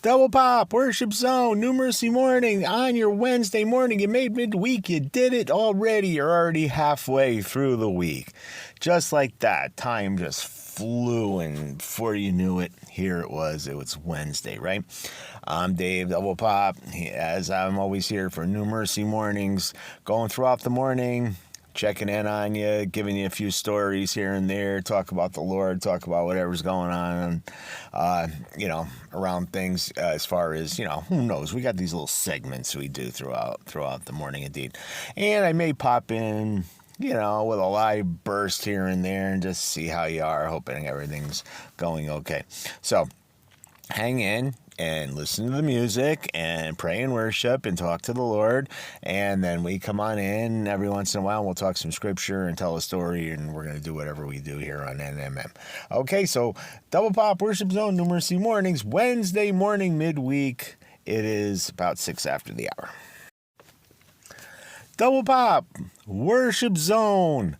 Double Pop, Worship Zone, New Mercy Morning on your Wednesday morning. You made midweek. You did it already. You're already halfway through the week. Just like that, time just flew, and before you knew it, here it was. It was Wednesday, right? I'm Dave, Double Pop, as I'm always here for New Mercy Mornings, going throughout the morning, checking in on you, giving you a few stories here and there, talk about the Lord, talk about whatever's going on, around things as far as, who knows. We got these little segments we do throughout the morning, indeed. And I may pop in, with a live burst here and there and just see how you are, hoping everything's going okay. So hang in and listen to the music and pray and worship and talk to the Lord. And then we come on in every once in a while and we'll talk some scripture and tell a story, and we're going to do whatever we do here on NMM. Okay, so Double Pop, Worship Zone, New Mercy Mornings, Wednesday morning, midweek. It is about 6 after the hour. Double Pop, Worship Zone,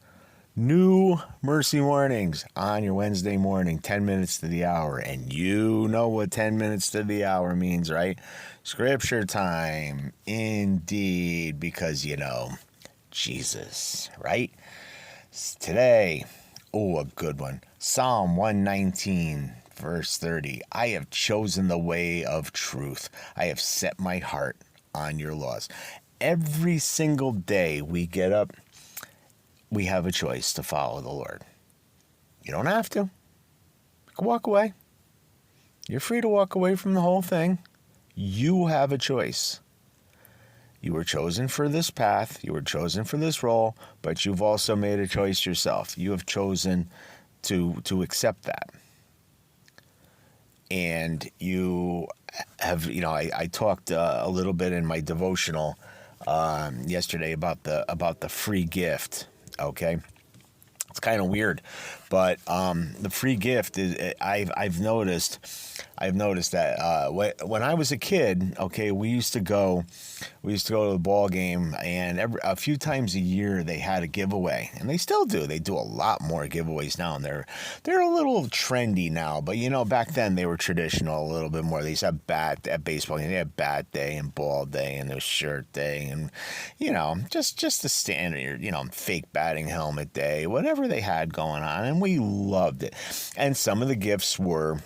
New Mercy Mornings on your Wednesday morning, 10 minutes to the hour. And you know what 10 minutes to the hour means, right? Scripture time, indeed, because, Jesus, right? Today, a good one. Psalm 119, verse 30. I have chosen the way of truth. I have set my heart on your laws. Every single day we get up, we have a choice to follow the Lord. You don't have to. You can walk away. You're free to walk away from the whole thing. You have a choice. You were chosen for this path. You were chosen for this role, but you've also made a choice yourself. You have chosen to accept that. And you have, I talked a little bit in my devotional yesterday about the free gift. Okay, it's kind of weird, but the free gift is I've noticed that when I was a kid, okay, we used to go to the ball game, and a few times a year they had a giveaway, and they still do. They do a lot more giveaways now, and they're a little trendy now, but back then they were traditional a little bit more. They used to have at baseball game. They had bat day and ball day, and there was shirt day, and just the standard fake batting helmet day, whatever they had going on, and we loved it. And some of the gifts were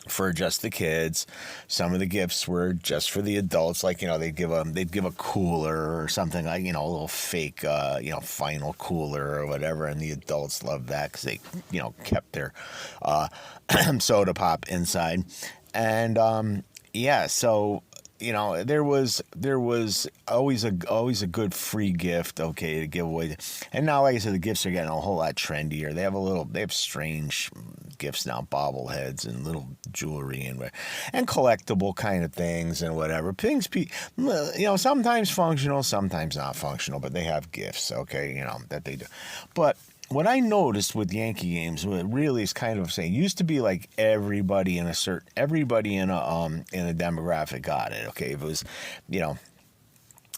for just the kids. Some of the gifts were just for the adults. Like, they'd give a cooler or something, like, a little fake, final cooler or whatever. And the adults loved that because they, kept their soda pop inside. And, so, there was always a good free gift, okay, to give away. And now, like I said, the gifts are getting a whole lot trendier. They have strange gifts now, bobbleheads and little jewelry and collectible kind of things and whatever. Things, sometimes functional, sometimes not functional, but they have gifts, okay, that they do. But what I noticed with Yankee games, what really is kind of saying, used to be like everybody in a demographic got it. Okay, if it was,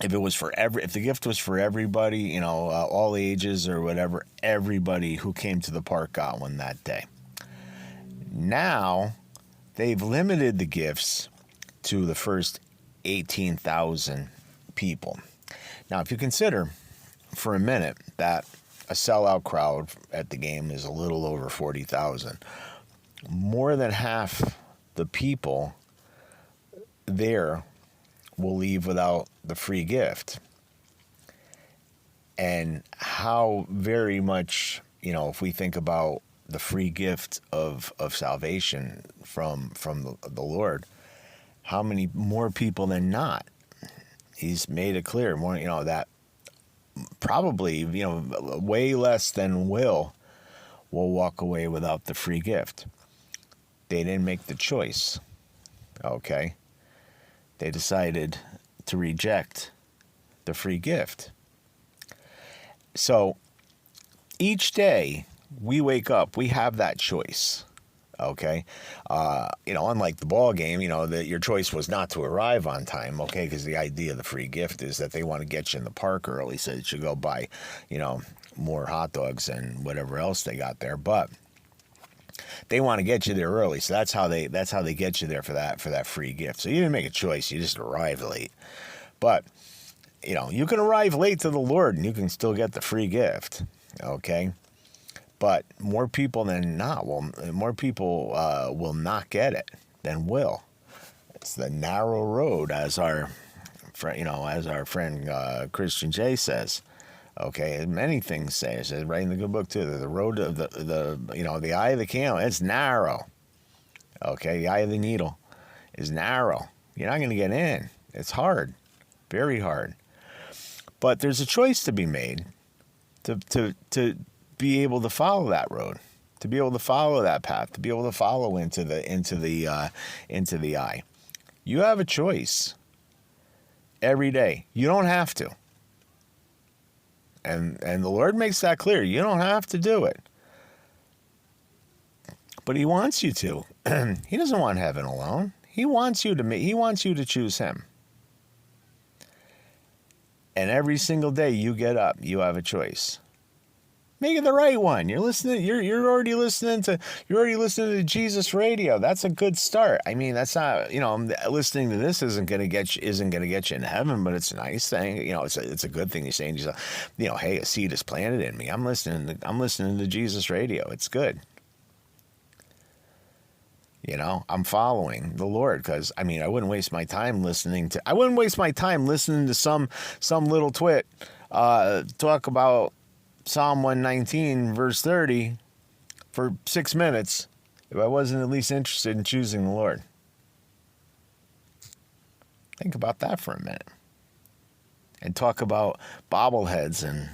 if the gift was for everybody, all ages or whatever, everybody who came to the park got one that day. Now they've limited the gifts to the first 18,000 people. Now, if you consider for a minute that a sellout crowd at the game is a little over 40,000. More than half the people there will leave without the free gift. And how very much, if we think about the free gift of salvation from the Lord, how many more people than not? He's made it clear, more, that probably, way less than will walk away without the free gift. They didn't make the choice, okay? They decided to reject the free gift. So each day we wake up, we have that choice, okay? Unlike the ball game, that your choice was not to arrive on time, okay? Because the idea of the free gift is that they want to get you in the park early so that you go buy, more hot dogs and whatever else they got there. But They want to get you there early, so that's how they get you there for that free gift. So you didn't make a choice; you just arrived late. But you can arrive late to the Lord, and you can still get the free gift. Okay, but more people than not will not get it than will. It's the narrow road, as our friend Christian J says. Okay, many things say. It says right in the good book too. The road of the eye of the camel. It's narrow. Okay, the eye of the needle is narrow. You're not going to get in. It's hard, very hard. But there's a choice to be made to be able to follow that road, to be able to follow that path, to be able to follow into the eye. You have a choice every day. You don't have to. And the Lord makes that clear. You don't have to do it. But he wants you to. He doesn't want heaven alone. He wants you to choose him. And every single day you get up, you have a choice. Make it the right one. You're listening. You're already listening to Jesus radio. That's a good start. I mean, that's not, listening to this isn't gonna get you in heaven, but it's a nice thing. It's a good thing. You're saying to yourself, hey, a seed is planted in me. I'm listening to Jesus radio. It's good. I'm following the Lord because I wouldn't waste my time listening to some little twit talk about Psalm 119, verse 30, for 6 minutes, if I wasn't at least interested in choosing the Lord. Think about that for a minute. And talk about bobbleheads and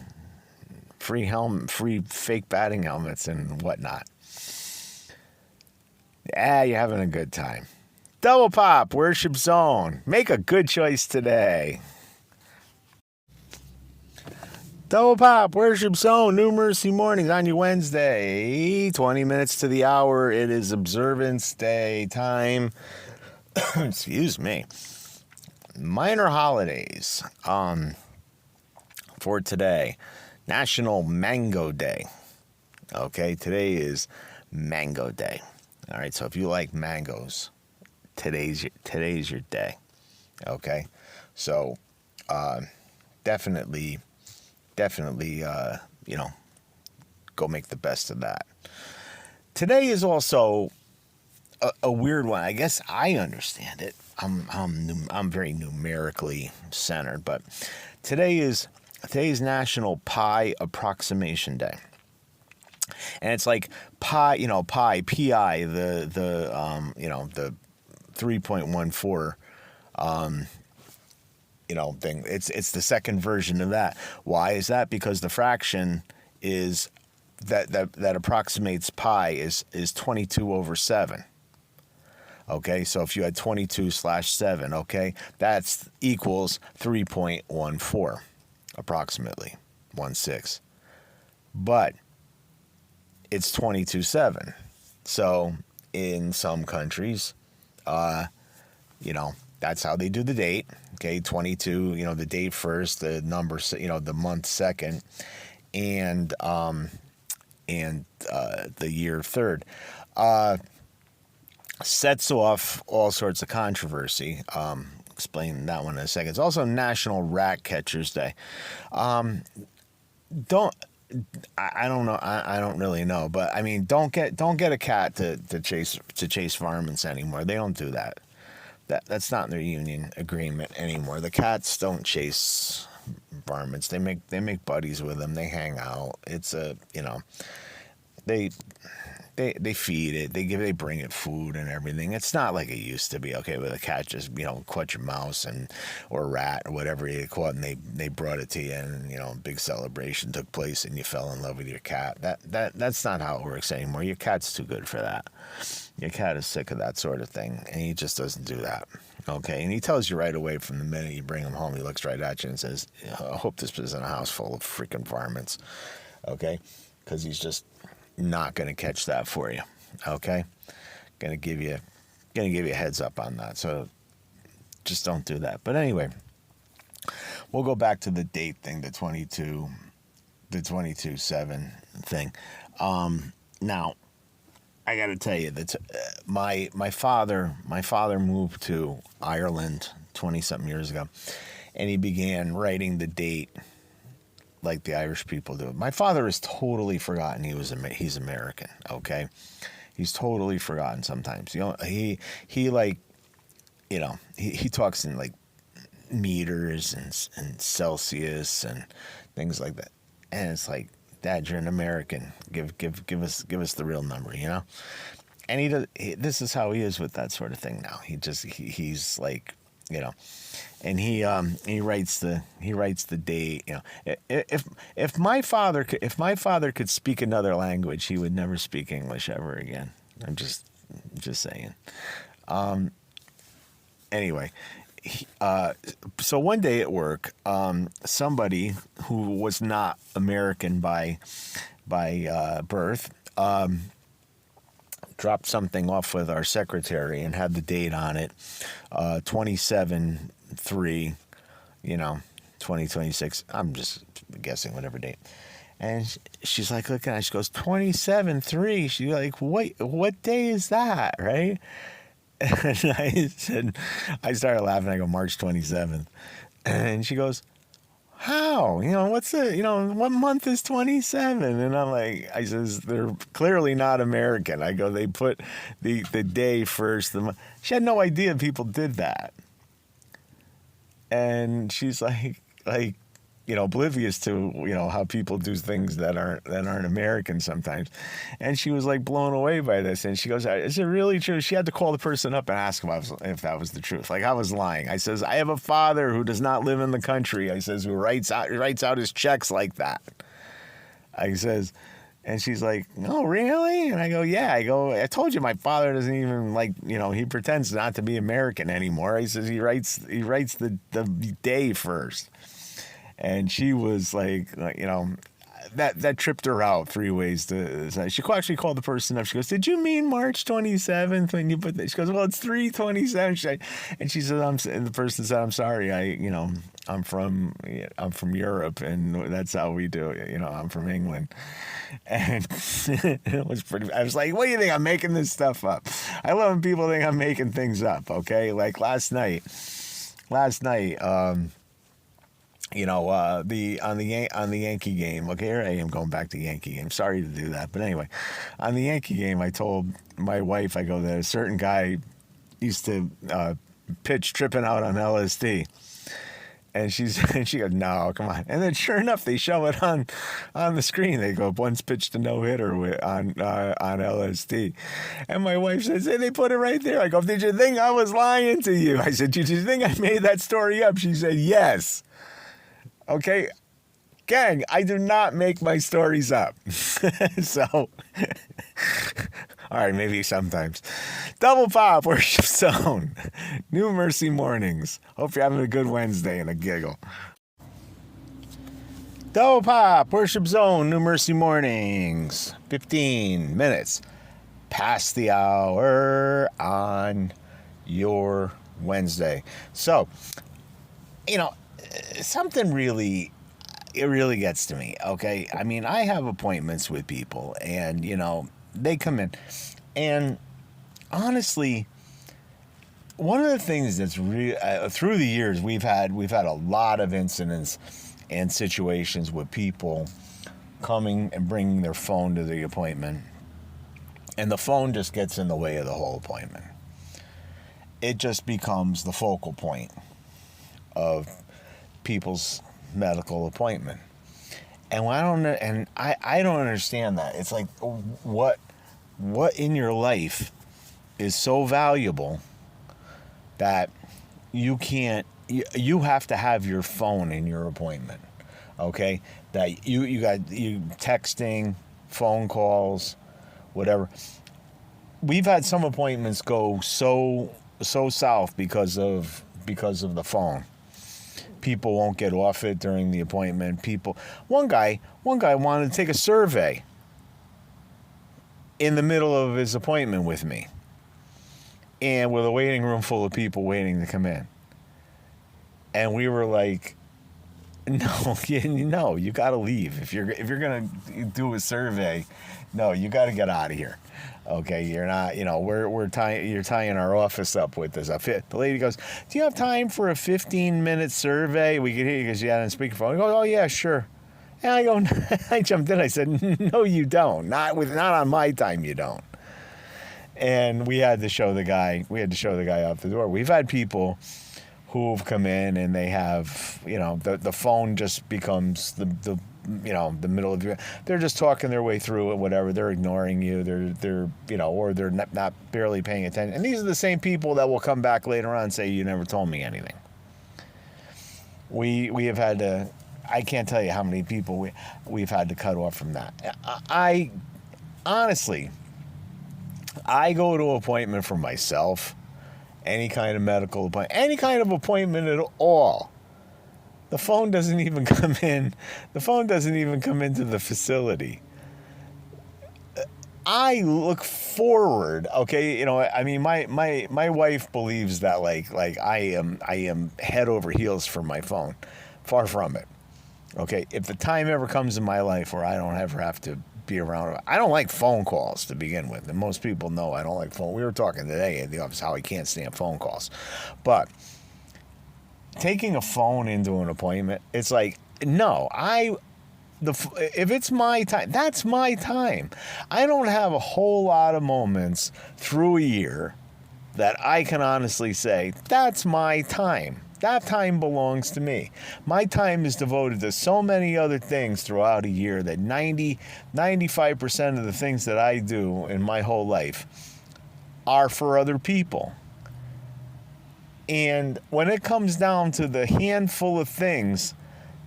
free fake batting helmets and whatnot. You're having a good time. Double Pop, Worship Zone. Make a good choice today. Double Pop, Worship Zone, New Mercy Mornings on your Wednesday. 20 minutes to the hour. It is Observance Day time. Excuse me. Minor holidays for today. National Mango Day. Okay, today is Mango Day. All right, so if you like mangoes, today's your day. Okay, so definitely, go make the best of that. Today is also a weird one. I guess I understand it. I'm very numerically centered, but today's National Pi Approximation Day. And it's like pi, pi, the 3.14 thing. It's the second version of that. Why is that? Because the fraction is that approximates pi is 22 over 7. Okay, so if you had 22/7, okay, that's equals 3.14 approximately 1/6. But it's 22/7. So in some countries, that's how they do the date. Okay, 22, the date first, the number, the month second, and the year third. Sets off all sorts of controversy. Explain that one in a second. It's also National Rat Catchers Day. I don't know. I don't really know, but don't get a cat to chase varmints anymore. They don't do that. That's not in their union agreement anymore. The cats don't chase varmints. They make buddies with them. They hang out. It's they feed it. They bring it food and everything. It's not like it used to be. Okay, with a cat just caught your mouse or a rat or whatever you caught, and they brought it to you, and a big celebration took place, and you fell in love with your cat. That's not how it works anymore. Your cat's too good for that. Your cat is sick of that sort of thing, and he just doesn't do that. Okay, and he tells you right away from the minute you bring him home. He looks right at you and says, "I hope this isn't a house full of freaking varmints." Okay, because he's just not going to catch that for you. Okay, gonna give you a heads up on that. So just don't do that. But anyway, we'll go back to the date thing, the 22/7 thing. Now, I got to tell you that my father moved to Ireland 20-something years ago, and he began writing the date like the Irish people do. My father has totally forgotten he's American. Okay, he's totally forgotten sometimes. You know, he like, you know, he talks in like meters and Celsius and things like that, and it's like, Dad, you're an American. Give us the real number, you know. And this is how he is with that sort of thing now. He's like, you know, and he writes the date. You know, if my father could speak another language, he would never speak English ever again. I'm just saying. Anyway, so one day at work, somebody who was not American by birth dropped something off with our secretary and had the date on it, 27/3, you know, 2026. I'm just guessing whatever date. And she's like looking at it, she goes, 27/3. She's like, wait, what day is that, right? And I started laughing. I go, March 27th. And she goes, how? You know, what month is 27? And I'm like, I says, they're clearly not American. I go, they put the day first. She had no idea people did that. And she's like, you know, oblivious to, you know, how people do things that aren't American sometimes. And she was like blown away by this. And she goes, is it really true? She had to call the person up and ask him if that was the truth. Like, I was lying. I says, I have a father who does not live in the country. I says, who writes out his checks like that. I says, and she's like, oh, really? And I go, yeah. I told you my father doesn't even, like, you know, he pretends not to be American anymore. He says he writes the day first. And she was like, you know, that tripped her out 3 ways. She actually called the person up. She goes, did you mean March 27th when you put that? She goes, well, it's 3/27. And she said, and the person said, I'm sorry. I'm from Europe, and that's how we do it. You know, I'm from England. And it was pretty, I was like, what do you think? I'm making this stuff up. I love when people think I'm making things up. Okay. Like last night, you know, on the Yankee game. Okay, here I am going back to Yankee game. Sorry to do that, but anyway, on the Yankee game, I told my wife, I go, that a certain guy used to pitch tripping out on LSD, and she goes, no, come on. And then sure enough, they show it on the screen. They go, once pitched a no-hitter on LSD, and my wife says, hey, they put it right there. I go, did you think I was lying to you? I said, did you think I made that story up? She said, yes. Okay, gang, I do not make my stories up. So, all right, maybe sometimes. Double Pop, Worship Zone, New Mercy Mornings. Hope you're having a good Wednesday and a giggle. Double Pop, Worship Zone, New Mercy Mornings. 15 minutes past the hour on your Wednesday. So, you know, something really gets to me, okay? I mean, I have appointments with people, and, you know, they come in, and honestly, one of the things that's through the years, we've had a lot of incidents and situations with people coming and bringing their phone to the appointment, and the phone just gets in the way of the whole appointment. It just becomes the focal point of people's medical appointment, and I don't understand that. It's like, what in your life is so valuable that you have to have your phone in your appointment? Okay, that you texting, phone calls, whatever. We've had some appointments go so south because of the phone. People won't get off it during the appointment. One guy wanted to take a survey in the middle of his appointment with me, and with a waiting room full of people waiting to come in. And we were like, No, no, you got to leave. If you're gonna do a survey, no, you got to get out of here. Okay, you're not. We're tying. You're tying our office up with this. The lady goes, "Do you have time for a 15-minute survey?" We could hear you because you had on speakerphone. I go, "Oh yeah, sure." And I go, I jumped in. I said, "No, you don't. Not on my time. You don't." And we had to show the guy. Out the door. We've had people who've come in and they have, the phone just becomes the middle of they're just talking their way through it, whatever. They're ignoring you. They're or they're not barely paying attention. And these are the same people that will come back later on and say, "You never told me anything." We have had to, I can't tell you how many people we've had to cut off from that. I honestly, I go to an appointment for myself, any kind of medical appointment, any kind of appointment at all. The phone doesn't even come in. The phone doesn't even come into the facility. I look forward, okay, I mean, my wife believes that like I am head over heels for my phone. Far from it. Okay, if the time ever comes in my life where I don't ever have to be around, I don't like phone calls to begin with, and most people know I don't like phone. We were talking today at the office how I can't stand phone calls, but taking a phone into an appointment, it's like, no, if it's my time, that's my time. I don't have a whole lot of moments through a year that I can honestly say, that's my time. That time belongs to me. My time is devoted to so many other things throughout a year that 95% of the things that I do in my whole life are for other people. And when it comes down to the handful of things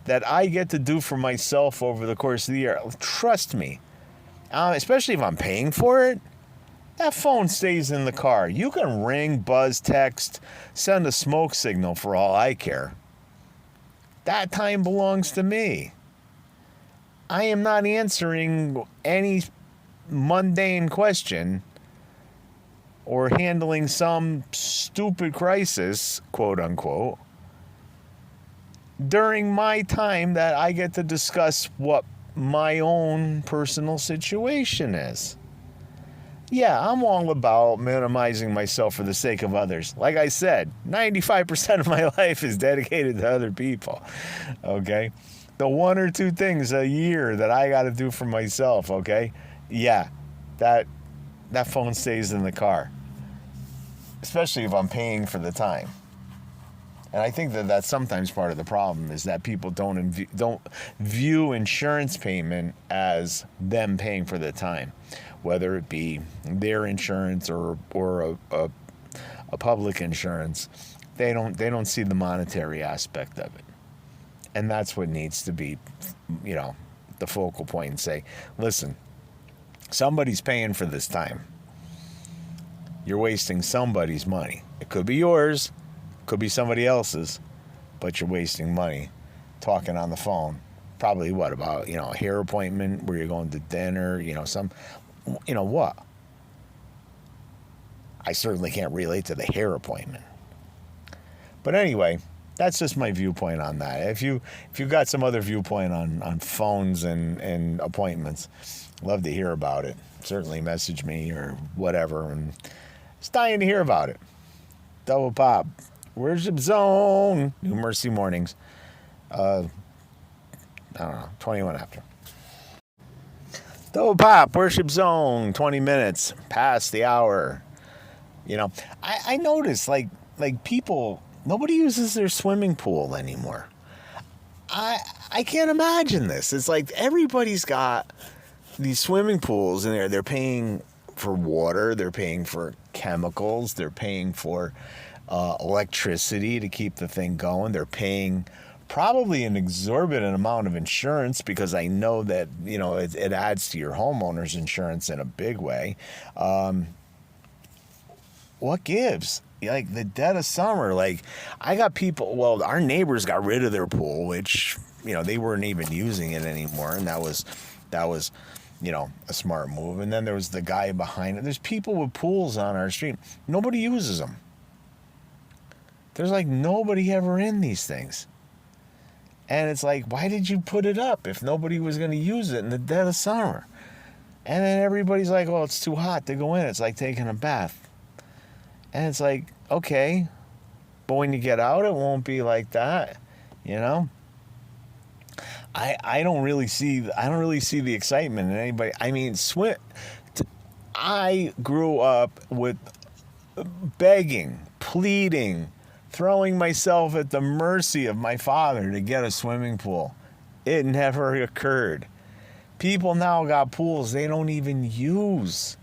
that I get to do for myself over the course of the year, trust me, especially if I'm paying for it, that phone stays in the car. You can ring, buzz, text, send a smoke signal for all I care. That time belongs to me. I am not answering any mundane question or handling some stupid crisis, quote unquote, during my time that I get to discuss what my own personal situation is. Yeah, I'm all about minimizing myself for the sake of others. Like I said, 95% of my life is dedicated to other people, okay? The one or two things a year that I got to do for myself, okay? Yeah, that phone stays in the car, especially if I'm paying for the time. And I think that that's sometimes part of the problem is that people don't view insurance payment as them paying for the time, whether it be their insurance or a public insurance. They don't see the monetary aspect of it, and that's what needs to be, the focal point. And say, listen, somebody's paying for this time. You're wasting somebody's money. It could be yours. Could be somebody else's, but you're wasting money talking on the phone. Probably about, a hair appointment where you're going to dinner, what? I certainly can't relate to the hair appointment. But anyway, that's just my viewpoint on that. If you've got some other viewpoint on phones and appointments, love to hear about it. Certainly message me or whatever. And it's dying to hear about it. Double Pop. Worship Zone. New Mercy Mornings. I don't know, 21 after. Double Pop, Worship Zone, 20 minutes past the hour. I noticed like people, nobody uses their swimming pool anymore. I can't imagine this. It's like everybody's got these swimming pools and they're paying for water, they're paying for chemicals, they're paying for electricity to keep the thing going. They're paying probably an exorbitant amount of insurance because I know that, it adds to your homeowner's insurance in a big way. What gives? Like the dead of summer, I got people, our neighbors got rid of their pool, which, they weren't even using it anymore. And that was, a smart move. And then there was the guy behind it. There's people with pools on our street. Nobody uses them. There's nobody ever in these things. And it's like, why did you put it up if nobody was going to use it in the dead of summer? And then everybody's like, oh, it's too hot to go in. It's like taking a bath. And it's like, okay, but when you get out, it won't be like that, you know? I don't really see the excitement in anybody. I mean, I grew up with begging, pleading, throwing myself at the mercy of my father to get a swimming pool. It never occurred. People now got pools they don't even use.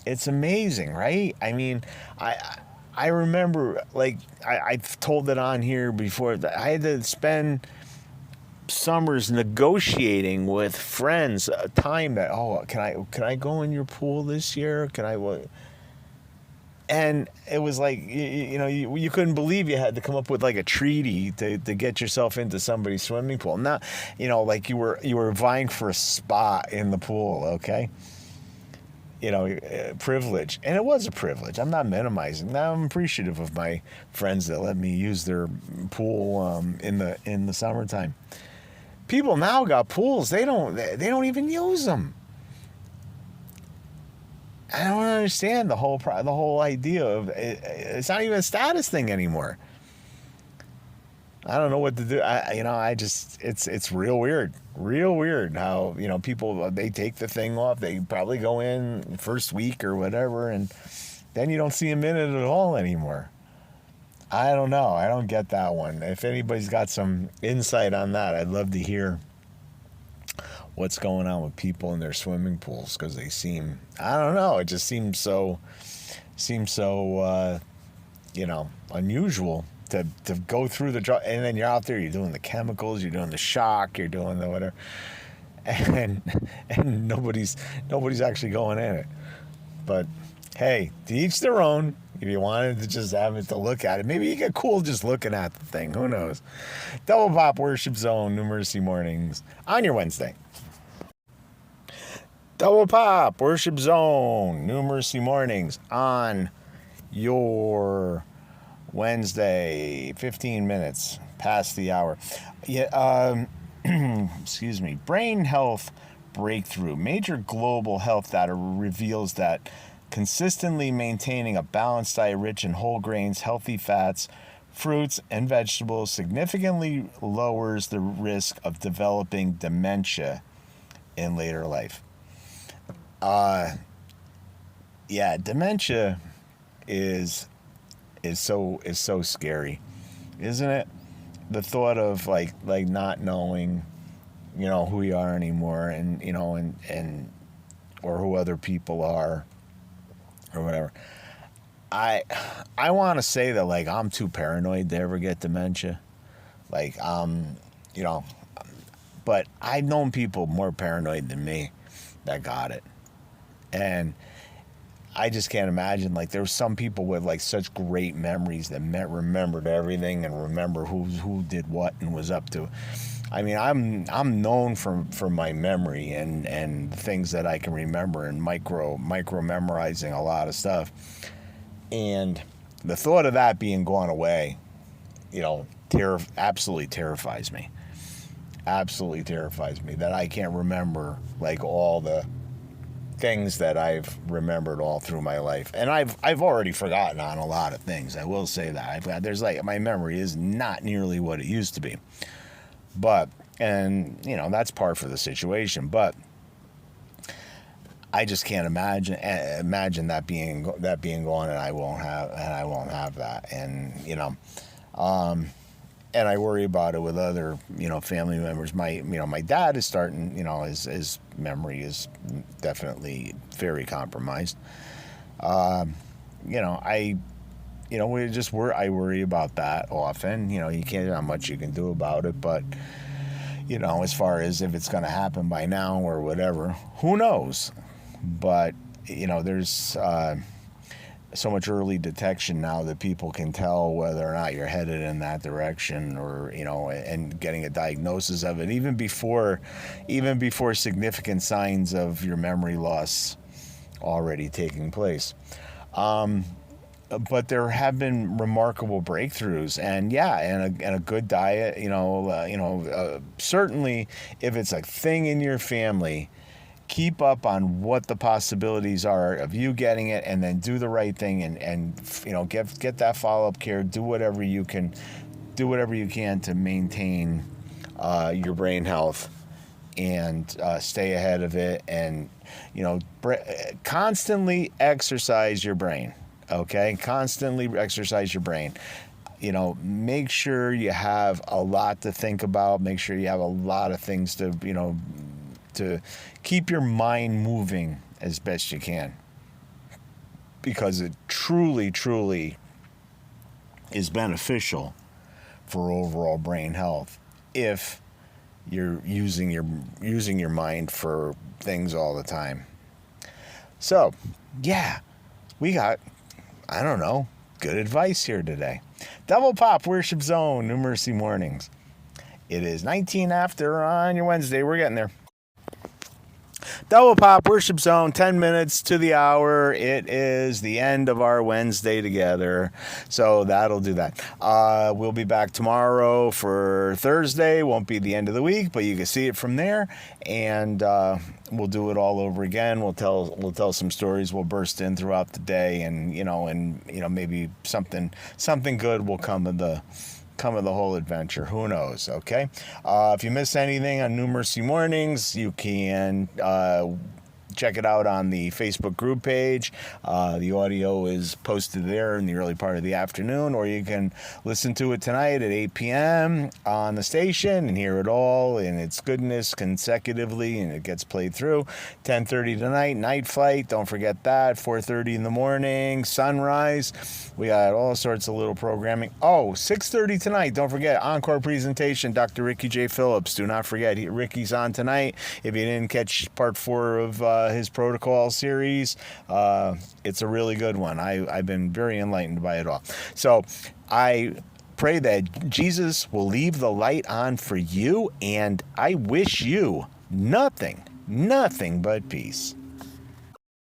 It's amazing, right? I mean, I remember, like, I've told it on here before, that I had to spend summers negotiating with friends a time that, oh, can I go in your pool this year? Can I what? And it was like, you couldn't believe you had to come up with like a treaty to get yourself into somebody's swimming pool. Not, like you were vying for a spot in the pool, okay? Privilege. And it was a privilege. I'm not minimizing. Now I'm appreciative of my friends that let me use their pool in the summertime. People now got pools. They don't even use them. I don't understand the whole idea of it. It's not even a status thing anymore. I don't know what to do. It's real weird how, people, they take the thing off. They probably go in first week or whatever, and then you don't see them in it at all anymore. I don't know. I don't get that one. If anybody's got some insight on that, I'd love to hear what's going on with people in their swimming pools, because they seem, I don't know, it just seems so unusual to go through the drug, and then you're out there, you're doing the chemicals, you're doing the shock, you're doing the whatever, and nobody's actually going in it. But hey, to each their own. If you wanted to just have it to look at it, maybe you get cool just looking at the thing. Who knows? Double Pop Worship Zone, New Mercy Mornings on your Wednesday. Double Pop Worship Zone, New Mercy Mornings on your Wednesday. 15 minutes past the hour. Yeah. Excuse me. Brain health breakthrough. Major global health data reveals that consistently maintaining a balanced diet rich in whole grains, healthy fats, fruits, and vegetables significantly lowers the risk of developing dementia in later life. Dementia is so scary, isn't it? The thought of like not knowing, who you are anymore, and or who other people are, or whatever. I want to say that, like, I'm too paranoid to ever get dementia. Like, but I've known people more paranoid than me that got it. And I just can't imagine, like, there were some people with, like, such great memories that remembered everything and remember who did what and was up to. I mean, I'm known for my memory and things that I can remember, and micro memorizing a lot of stuff. And the thought of that being gone away, absolutely terrifies me. Absolutely terrifies me that I can't remember, like, all the things that I've remembered all through my life. And I've already forgotten on a lot of things. I will say that. There's like, my memory is not nearly what it used to be. But, and that's par for the situation, but I just can't imagine that being gone, and I won't have that. And and I worry about it with other family members. My dad is starting, his memory is definitely very compromised. I worry about that often. You can't, not much you can do about it, but as far as if it's going to happen by now or whatever, who knows? But there's so much early detection now that people can tell whether or not you're headed in that direction, or and getting a diagnosis of it even before significant signs of your memory loss already taking place. but there have been remarkable breakthroughs, and and a good diet. Certainly, if it's a thing in your family, keep up on what the possibilities are of you getting it, and then do the right thing, and get that follow up care. Do whatever you can to maintain your brain health and stay ahead of it, and constantly exercise your brain. Okay, constantly exercise your brain. Make sure you have a lot to think about. Make sure you have a lot of things to keep your mind moving as best you can, because it truly, truly is beneficial for overall brain health if you're using your mind for things all the time. So, yeah, we got, I don't know, good advice here today. Double Pop Worship Zone, New Mercy Mornings. It is 19 after on your Wednesday. We're getting there. Double Pop Worship Zone, 10 minutes to the hour. It is the end of our Wednesday together, so that'll do that. We'll be back tomorrow for Thursday. Won't be the end of the week, but you can see it from there, and we'll do it all over again. We'll tell some stories. We'll burst in throughout the day, and maybe something good will come of the whole adventure. Who knows? Okay. If you miss anything on New Mercy Mornings, you can check it out on the Facebook group page. The audio is posted there in the early part of the afternoon, or you can listen to it tonight at 8 p.m. on the station and hear it all in its goodness consecutively, and it gets played through. 10:30 tonight, Night Flight. Don't forget that. 4:30 in the morning, Sunrise. We got all sorts of little programming. 6:30 tonight. Don't forget, Encore presentation, Dr. Ricky J. Phillips. Do not forget, Ricky's on tonight. If you didn't catch part 4 of his protocol series, it's a really good one. I've been very enlightened by it all. So I pray that Jesus will leave the light on for you, and I wish you nothing but peace.